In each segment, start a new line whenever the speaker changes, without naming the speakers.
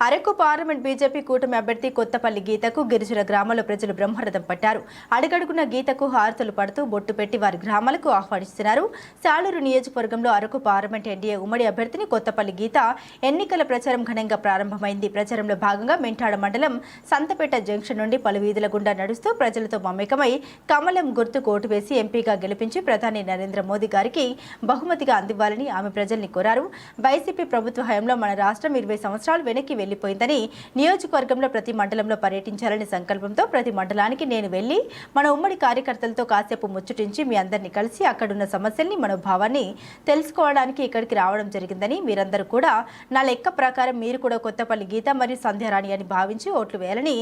Araku parliament BJP కూటమి అభ్యర్థి కొత్తపల్లి గీతకు గిరిజన గ్రామాల్లో ప్రజలు బ్రహ్మరథం పట్టారు. అడుగడుగున గీతకు హారతులు పడుతూ బొట్టు పెట్టి వారి గ్రామాలకు ఆహ్వానిస్తున్నారు. సాలూరు నియోజకవర్గంలో అరకు పార్లమెంట్ ఎన్డీఏ ఉమ్మడి అభ్యర్థిని కొత్తపల్లి గీత ఎన్నికల ప్రచారం ఘనంగా ప్రారంభమైంది. ప్రచారంలో భాగంగా మెంటాడ మండలం సంతపేట జంక్షన్ నుండి పలు వీధుల గుండా నడుస్తూ ప్రజలతో మమేకమై కమలం గుర్తుకు ఓటు వేసి ఎంపీగా గెలిపించి ప్రధాని నరేంద్ర మోదీ గారికి బహుమతిగా అందివ్వాలని ఆమె ప్రజల్ని కోరారు. వైసీపీ ప్రభుత్వ హయాంలో మన రాష్ట్రం 20 సంవత్సరాలు వెనక్కి వెళ్లిపోయిందని, నియోజకవర్గంలో ప్రతి మండలంలో పర్యటించాలని సంకల్పంతో ప్రతి మండలానికి నేను వెళ్లి మన ఉమ్మడి కార్యకర్తలతో కాసేపు ముచ్చటించి మీ అందరినీ కలిసి అక్కడున్న సమస్యల్ని మనోభావాన్ని తెలుసుకోవడానికి ఇక్కడికి రావడం జరిగిందని, మీరందరూ కూడా నా లెక్క ప్రకారం మీరు కూడా కొత్తపల్లి గీత మరియు సంధ్యారాణి అని భావించి ఓట్లు వేయాలని,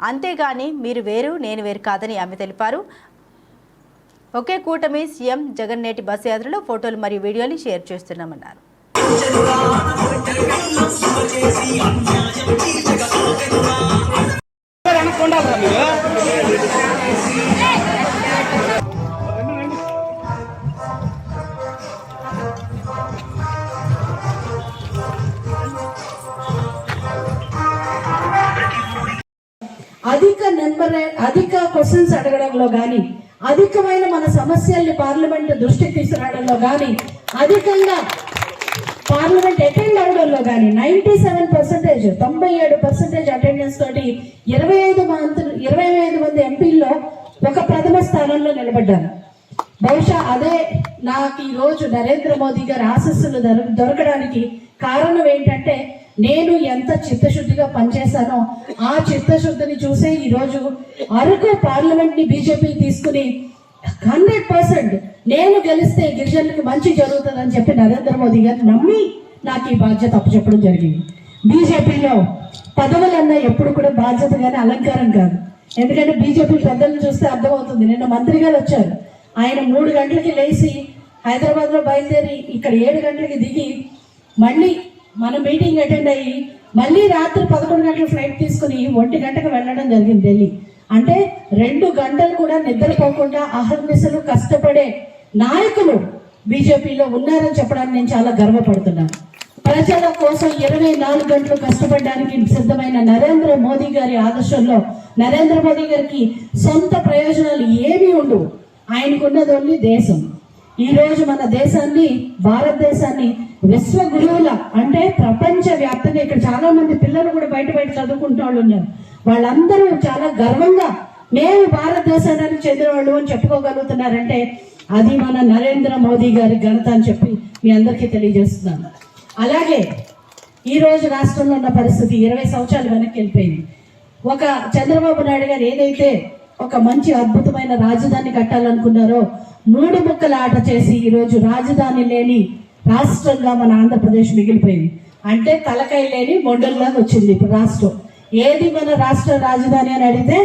అంతేగాని మీరు వేరు నేను వేరు కాదని ఆమె తెలిపారు. ఒకే కూటమి సీఎం జగన్ నేటి బస్సు యాత్రలో ఫోటోలు మరియు వీడియోలు షేర్ చేస్తున్నామన్నారు.
అధిక క్వశ్చన్స్ అడగడంలో గాని, అధికమైన మన సమస్యల్ని పార్లమెంట్ దృష్టికి తీసుకురావడంలో గాని, అధికంగా పార్లమెంట్ అటెండ్ అవడంలో గాని 97% 97% అటెండెన్స్ తోటి 25 మంది ఎంపీల్లో ఒక ప్రథమ స్థానంలో నిలబడ్డారు. బహుశా అదే నాకు ఈ రోజు నరేంద్ర మోదీ గారి ఆశీస్సులు దొరకడానికి కారణం ఏంటంటే, నేను ఎంత చిత్తశుద్ధిగా పనిచేశానో ఆ చిత్తశుద్ధిని చూసే ఈ రోజు అరకు పార్లమెంట్ ని బీజేపీ తీసుకుని 100% నేను గెలిస్తే గిరిజనులకు మంచి జరుగుతుందని చెప్పి నరేంద్ర మోదీ గారు నమ్మి నాకు ఈ బాధ్యత అప్పచెప్పడం జరిగింది. బీజేపీలో పదవులన్నా ఎప్పుడు కూడా బాధ్యత కానీ అలంకారం కాదు. ఎందుకంటే బీజేపీ పెద్దలను చూస్తే అర్థమవుతుంది. నిన్న మంత్రి గారు వచ్చారు. ఆయన 3 గంటలకి లేచి హైదరాబాద్ లో బయలుదేరి ఇక్కడ 7 గంటలకి దిగి మళ్ళీ మన మీటింగ్ అటెండ్ అయ్యి మళ్ళీ రాత్రి 11 గంటల ఫ్లైట్ తీసుకుని 1 గంటకు వెళ్ళడం జరిగింది ఢిల్లీ. అంటే 2 గంటలు కూడా నిద్రపోకుండా అహర్నిశలు కష్టపడే నాయకులు బీజేపీలో ఉన్నారని చెప్పడానికి నేను చాలా గర్వపడుతున్నాను. ప్రజల కోసం 24 గంటలు కష్టపడడానికి సిద్ధమైన నరేంద్ర మోదీ గారి ఆదర్శంలో నరేంద్ర మోదీ గారికి సొంత ప్రయోజనాలు ఏమీ ఉండవు. ఆయనకున్నది ఓన్లీ దేశం. ఈ రోజు మన దేశాన్ని, భారతదేశాన్ని విశ్వ గురువుల అంటే ప్రపంచ వ్యాప్తంగా ఇక్కడ చాలా మంది పిల్లలు కూడా బయట చదువుకుంటున్న వాళ్ళు ఉన్నారు. వాళ్ళందరూ చాలా గర్వంగా మేము భారతదేశానికి చెందిన వాళ్ళు అని చెప్పుకోగలుగుతున్నారంటే అది మన నరేంద్ర మోదీ గారి ఘనత అని చెప్పి మీ అందరికీ తెలియజేస్తున్నాను. అలాగే ఈ రోజు రాష్ట్రంలో ఉన్న పరిస్థితి 20 సంవత్సరాలు వెనక్కి వెళ్ళిపోయింది. ఒక చంద్రబాబు నాయుడు గారు ఏదైతే ఒక మంచి అద్భుతమైన రాజధాని కట్టాలనుకున్నారో 3 ముక్కల ఆట చేసి ఈ రోజు రాజధాని లేని రాష్ట్రంగా మన ఆంధ్రప్రదేశ్ మిగిలిపోయింది. అంటే తలకాయ లేని మొండల్లాగా వచ్చింది ఇప్పుడు రాష్ట్రం. ఏది మన రాష్ట్ర రాజధాని అని అడిగితే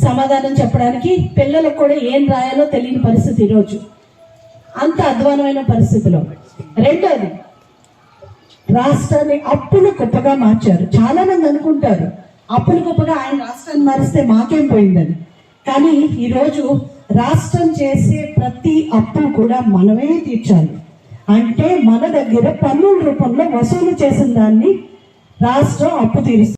సమాధానం చెప్పడానికి పిల్లలకు కూడా ఏం రాయాలో తెలియని పరిస్థితి ఈరోజు. అంత అధ్వానమైన పరిస్థితిలో. రెండోది, రాష్ట్రాన్ని అప్పుల కుప్పగా మార్చారు. చాలా మంది అనుకుంటారు అప్పుల కుప్పగా ఆయన రాష్ట్రాన్ని మారిస్తే మాకేం పోయిందని. కానీ ఈరోజు రాష్ట్రం చేసే ప్రతి అప్పు కూడా మనమే తీర్చాలి. అంటే మన దగ్గర పన్నుల రూపంలో వసూలు చేసిన దాన్ని రాష్ట్రం అప్పు తీరుస్తుంది.